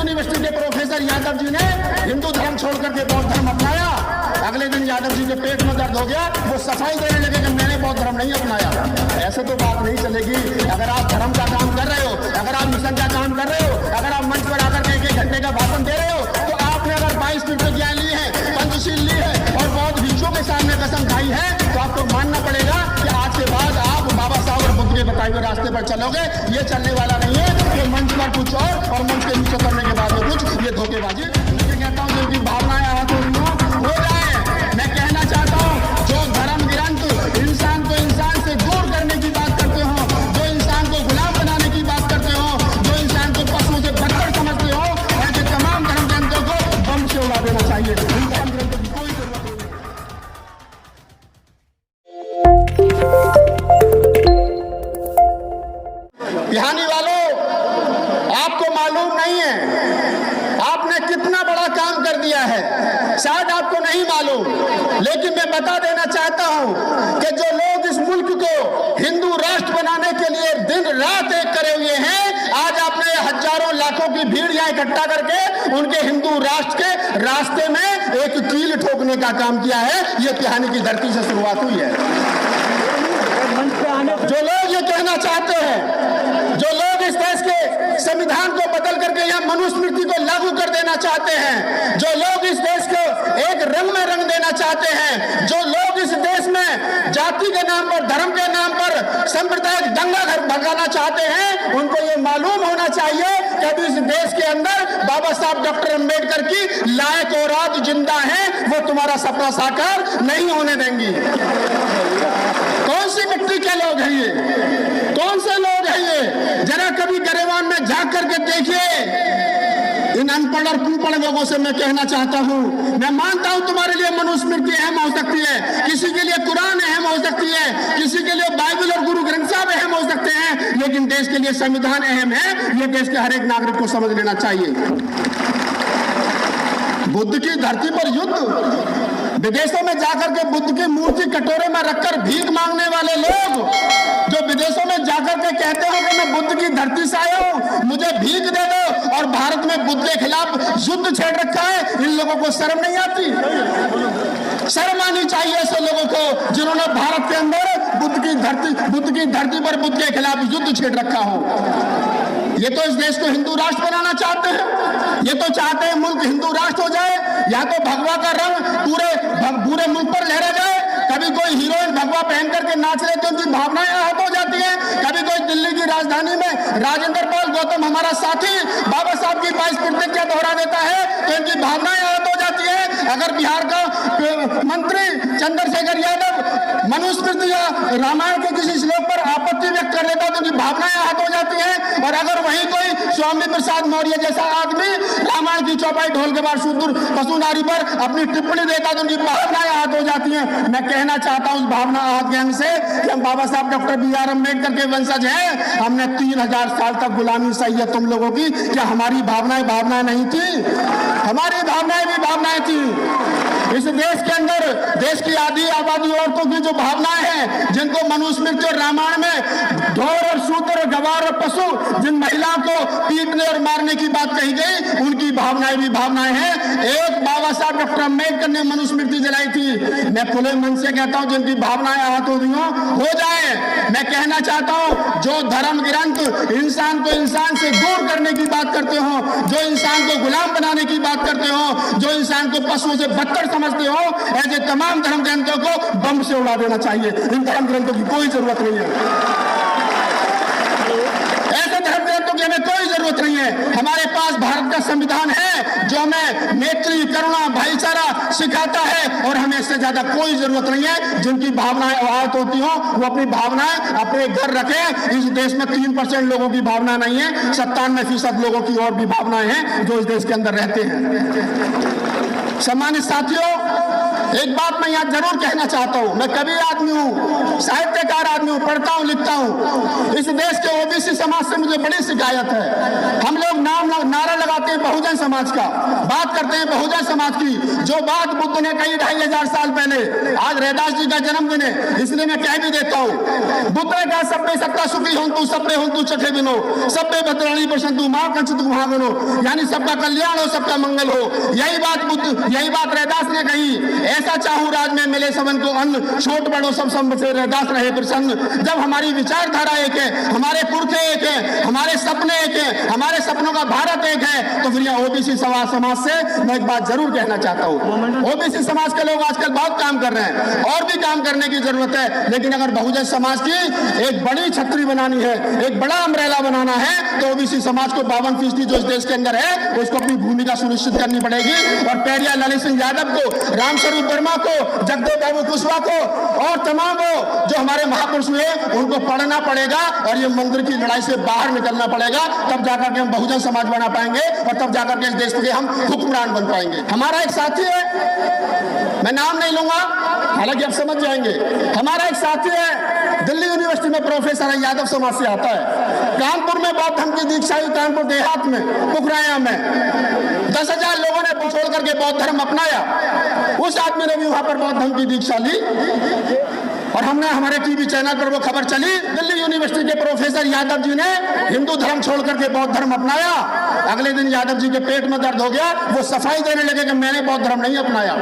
University के professor Yadav ji ने हिंदू धर्म छोड़ करके बौद्ध धर्म अपनाया। अगले दिन यादव जी के पेट में दर्द हो गया, वो सफाई देने लगे कि मैंने बौद्ध धर्म नहीं अपनाया। ऐसे तो बात नहीं चलेगी। अगर आप धर्म का काम कर रहे हो, अगर आप मिशन का काम कर रहे हो, अगर आप मंच पर आकर के 1 घंटे का भाषण दे रहे हो, तो आपने अगर 22 प्रतिज्ञाएं ली है, पंचशील ली है और बौद्ध भिक्षुओं के सामने कसम खाई है, तो आपको मानना पड़ेगा कि आज के बाद आप बाबा साहब और बुद्ध के बताए हुए रास्ते पर चलोगे। ये चलने वाला नहीं है कि मंच पर कुछ और मंच के नीचे करने के बाद में कुछ, ये धोखेबाजी। मैं कहता हूँ जिनकी भावनाएं आहत हो जाए, मैं कहना चाहता हूँ जो धर्म ग्रंथ इंसान को इंसान से दूर करने की बात करते हो, जो इंसान को गुलाम बनाने की बात करते हो, जो इंसान को पशुओं से बदतर समझते हो, ऐसे तमाम धर्म ग्रंथों को बम से उड़ा देना चाहिए। इन धर्म ग्रंथों की कोई जरूरत नहीं है। बिहानी वालों, आपको मालूम नहीं है आपने कितना बड़ा काम कर दिया है, शायद आपको नहीं मालूम, लेकिन मैं बता देना चाहता हूं कि जो लोग इस मुल्क को हिंदू राष्ट्र बनाने के लिए दिन रात एक करे हुए हैं, आज आपने हजारों लाखों की भीड़ यहाँ इकट्ठा करके उनके हिंदू राष्ट्र के रास्ते में एक कील ठोकने का काम किया है। ये बिहानी की धरती से शुरुआत हुई है। जो लोग ये कहना चाहते हैं, जो लोग इस देश के संविधान को बदल करके यहाँ मनुस्मृति को लागू कर देना चाहते हैं, जो लोग इस देश को एक रंग में रंग देना चाहते हैं, जो लोग इस देश में जाति के नाम पर, धर्म के नाम पर सांप्रदायिक दंगा भगाना चाहते हैं, उनको ये मालूम होना चाहिए कि अभी इस देश के अंदर बाबा साहब डॉक्टर अम्बेडकर की लायक औलाद जिंदा है, वो तुम्हारा सपना साकार नहीं होने देंगी। कौन सी मिट्टी के लोग हैं ये, कौन से लोग हैं ये? जरा कभी गरेवान में झांक करके देखिए। इन अनपढ़ और कुपढ़ लोगों से मैं कहना चाहता हूं, मैं मानता हूं तुम्हारे लिए मनुस्मृति अहम हो सकती है, किसी के लिए कुरान अहम हो सकती है, किसी के लिए बाइबल और गुरु ग्रंथ साहब अहम हो सकते हैं, लेकिन देश के लिए संविधान अहम है। ये देश के हर एक नागरिक को समझ लेना चाहिए। बुद्ध की धरती पर युद्ध, विदेशों में जाकर के बुद्ध की मूर्ति कटोरे में रखकर भीख मांगने वाले लोग, जो विदेशों में जाकर के कहते हो कि मैं बुद्ध की धरती से आया हूं, मुझे भीख दे दो, और भारत में बुद्ध के खिलाफ युद्ध छेड़ रखा है, इन लोगों को शर्म नहीं आती? शर्म आनी चाहिए ऐसे लोगों को जिन्होंने भारत के अंदर बुद्ध की धरती पर बुद्ध के खिलाफ युद्ध छेड़ रखा हो। ये तो इस देश को हिंदू राष्ट्र बनाना चाहते हैं, ये तो चाहते हैं मुल्क हिंदू राष्ट्र हो जाए, या तो भगवा का रंग पूरे मुल्क पर लहरा जाए। कभी कोई हीरोइन भगवा पहन करके नाच रहे तो उनकी भावनाएं आहत हो जाती है। कभी कोई दिल्ली की राजधानी में राजेंद्र पाल गौतम हमारा साथी बाबा साहब की 22 प्रतिज्ञा दोहरा देता है तो इनकी भावनाएं आहत हो जाती है। अगर बिहार का मंत्री चंद्रशेखर यादव मनुस्मृति या रामायण के किसी श्लोक पर आपत्ति व्यक्त कर देता है तो उनकी भावनाएं आहत हो जाती है। और अगर वही कोई स्वामी प्रसाद मौर्य जैसा आदमी रामायण की चौपाई ढोल के बाद शूद्र पशु नारी पर अपनी टिप्पणी देता तो उनकी भावनाएं आहत हो जाती हैं। मैं कहना चाहता हूं उस भावना आहत गैंग से कि हम बाबा साहब डॉक्टर BR अम्बेडकर के वंशज हैं। हमने 3000 साल तक गुलामी सही है तुम लोगों की। क्या हमारी भावनाएं नहीं थी? हमारी भावनाएं भी भावनाएं थी। इस देश के अंदर देश की आधी आबादी औरतों की जो भावनाएं हैं, जिनको मनुस्मृति और रामायण में ढोर और शूद्र और गवार और पशु जिन महिलाओं को पीटने और मारने की बात कही गई, उनकी भावनाएं भी भावनाएं हैं। एक बाबा साहब डॉक्टर अम्बेडकर ने मनुस्मृति जलाई थी। मैं खुले मन से कहता हूं जिनकी भावनाएं आहत हो जाए। मैं कहना चाहता हूं जो धर्म ग्रंथ इंसान को इंसान से दूर करने की बात करते हो, जो इंसान को गुलाम बनाने की बात करते हो, जो इंसान को पशुओं से बदतर समझते हो, ऐसे तमाम धर्म ग्रंथों को बम से उड़ा देना चाहिए। इन धर्म ग्रंथों की कोई जरूरत नहीं है। ऐसे धर्म ग्रंथों की हमें कोई जरूरत नहीं है। हमारे पास भारत का संविधान है जो हमें मैत्री, करुणा, भाईचारा सिखाता है, और हमें इससे ज्यादा कोई जरूरत नहीं है। जिनकी भावनाएं आहत होती हो वो अपनी भावनाएं अपने घर रखें। इस देश में 3% लोगों की भावना नहीं है, 97% लोगों की और भी भावनाएं हैं जो इस देश के अंदर रहते हैं। सम्मानित साथियों, एक बात मैं यहाँ जरूर कहना चाहता हूँ। मैं कवि आदमी हूँ, साहित्यकार आदमी हूँ, पढ़ता हूँ, लिखता हूँ। इस देश के OBC समाज से मुझे बड़ी शिकायत है। हम लोग नारा लगाते हैं बहुजन समाज का, बात करते हैं बहुजन समाज की। जो बात बुद्ध ने कही 2500 साल पहले, आज रैदास जी का जन्मदिन है, इसलिए मैं कह भी देता हूं। बुद्ध ने कहा सभ्य सत्ता सुखी होंतु सभ्य होंतु चखे बिनो सभ्य भद्राणी प्रशंतु मां कंचतु महागनो, यानी सबका कल्याण हो, सबका मंगल हो। यही बात रैदास ने कही। ऐसा चाहूं राज में मिले सबन को अन्न, छोट बड़ो सब संग से रैदास रहे प्रसन्न। जब हमारी विचारधारा एक है, हमारे पुरखे एक है, हमारे सपने एक है, हमारे सपनों का भारत एक है, तो फिर यहाँ ओबीसी समाज से मैं एक बात जरूर कहना चाहता हूँ। ओबीसी समाज के लोग आजकल बहुत काम कर रहे हैं और भी काम करने की जरूरत है, लेकिन अगर बहुजन समाज की एक बड़ी छतरी बनानी है, एक बड़ा अम्ब्रेला बनाना है, तो ओबीसी समाज को 52% जो इस देश के अंदर है उसको अपनी भूमिका सुनिश्चित करनी पड़ेगी। और पेरिया ललित सिंह यादव को, रामस्वरूप वर्मा को, जगदेव बाबू कुशवाहा को और तमाम वो जो हमारे महापुरुष हुए उनको पढ़ना पड़ेगा और ये मंदिर की लड़ाई से बाहर निकलना पड़ेगा। तब जाकर के हम बहुजन समाज बना पाएंगे और तब जाकर के इस देश के हम हुक्मरान बन पाएंगे। हमारा एक साथी है, मैं नाम नहीं लूंगा, हालांकि आप समझ जाएंगे। हमारा एक साथी है, दिल्ली यूनिवर्सिटी में प्रोफेसर है, यादव समाज से आता है। कानपुर में बौद्ध धर्म की दीक्षा हुई, कानपुर देहात में, पुखराया में 10,000 लोगों ने छोड़ करके बौद्ध धर्म अपनाया। उस आदमी ने भी वहां पर बौद्ध धर्म की दीक्षा ली और हमने हमारे टीवी चैनल पर वो खबर चली, दिल्ली यूनिवर्सिटी के प्रोफेसर यादव जी ने हिंदू धर्म छोड़ करके बौद्ध धर्म अपनाया। अगले दिन यादव जी के पेट में दर्द हो गया, वो सफाई देने लगे कि मैंने बौद्ध धर्म नहीं अपनाया।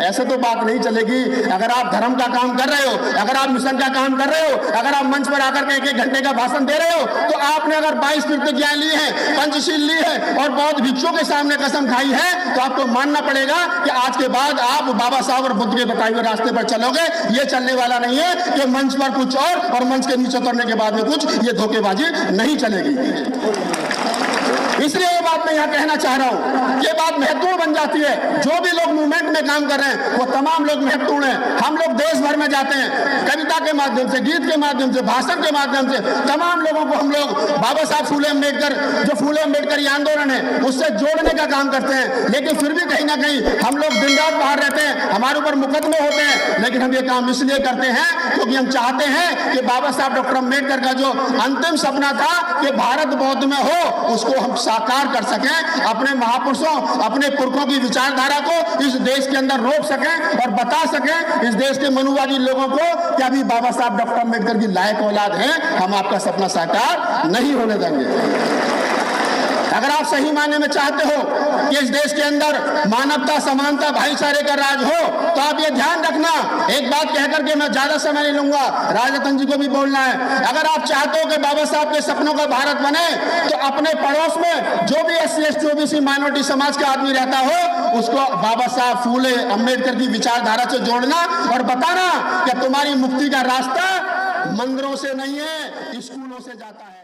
ऐसे तो बात नहीं चलेगी। अगर आप धर्म का काम कर रहे हो, अगर आप मिशन का काम कर रहे हो, अगर आप मंच पर आकर के 1-1 घंटे का भाषण दे रहे हो, तो आपने अगर 22 प्रतिज्ञाएं ली है, पंचशील ली है और बौद्ध भिक्षुओं के सामने कसम खाई है, तो आपको मानना पड़ेगा कि आज के बाद आप बाबा साहब और बुद्ध के बताए हुए रास्ते पर चलोगे। ये चलने वाला नहीं है कि मंच पर कुछ और मंच के नीचे उतरने के बाद में कुछ, ये धोखेबाजी नहीं चलेगी। इसलिए ये बात मैं यहाँ कहना चाह रहा हूँ, ये बात महत्वपूर्ण बन जाती है। जो भी लोग मूवमेंट में काम कर रहे हैं वो तमाम लोग महत्वपूर्ण हैं। हम लोग देश भर में जाते हैं, कविता के माध्यम से, गीत के माध्यम से, भाषण के माध्यम से तमाम लोगों को हम लोग बाबा साहब फूले अम्बेडकर, जो फूले अम्बेडकर आंदोलन है उससे जोड़ने का काम करते हैं। लेकिन फिर भी कहीं ना कहीं हम लोग दिन रात बाहर रहते हैं, हमारे ऊपर मुकदमे होते हैं, लेकिन हम ये काम इसलिए करते हैं क्योंकि हम चाहते हैं कि बाबा साहब डॉक्टर अम्बेडकर का जो अंतिम सपना था कि भारत बौद्ध में हो, उसको हम साकार कर सकें। अपने महापुरुषों, अपने पुरखों की विचारधारा को इस देश के अंदर रोक सकें और बता सकें इस देश के मनुवादी लोगों को कि अभी बाबा साहब डॉक्टर अम्बेडकर की लायक औलाद हैं, हम आपका सपना साकार नहीं होने देंगे। अगर आप सही मायने में चाहते हो कि इस देश के अंदर मानवता, समानता, भाईचारे का राज हो, तो आप ये ध्यान रखना। एक बात कहकर के मैं ज्यादा समय नहीं लूंगा, राजरतन जी को भी बोलना है। अगर आप चाहते हो कि बाबा साहब के सपनों का भारत बने, तो अपने पड़ोस में जो भी SC ST OBC माइनॉरिटी समाज का आदमी रहता हो, उसको बाबा साहब फूले अम्बेडकर की विचारधारा से जोड़ना और बताना कि तुम्हारी मुक्ति का रास्ता मंदिरों से नहीं है, स्कूलों से जाता है।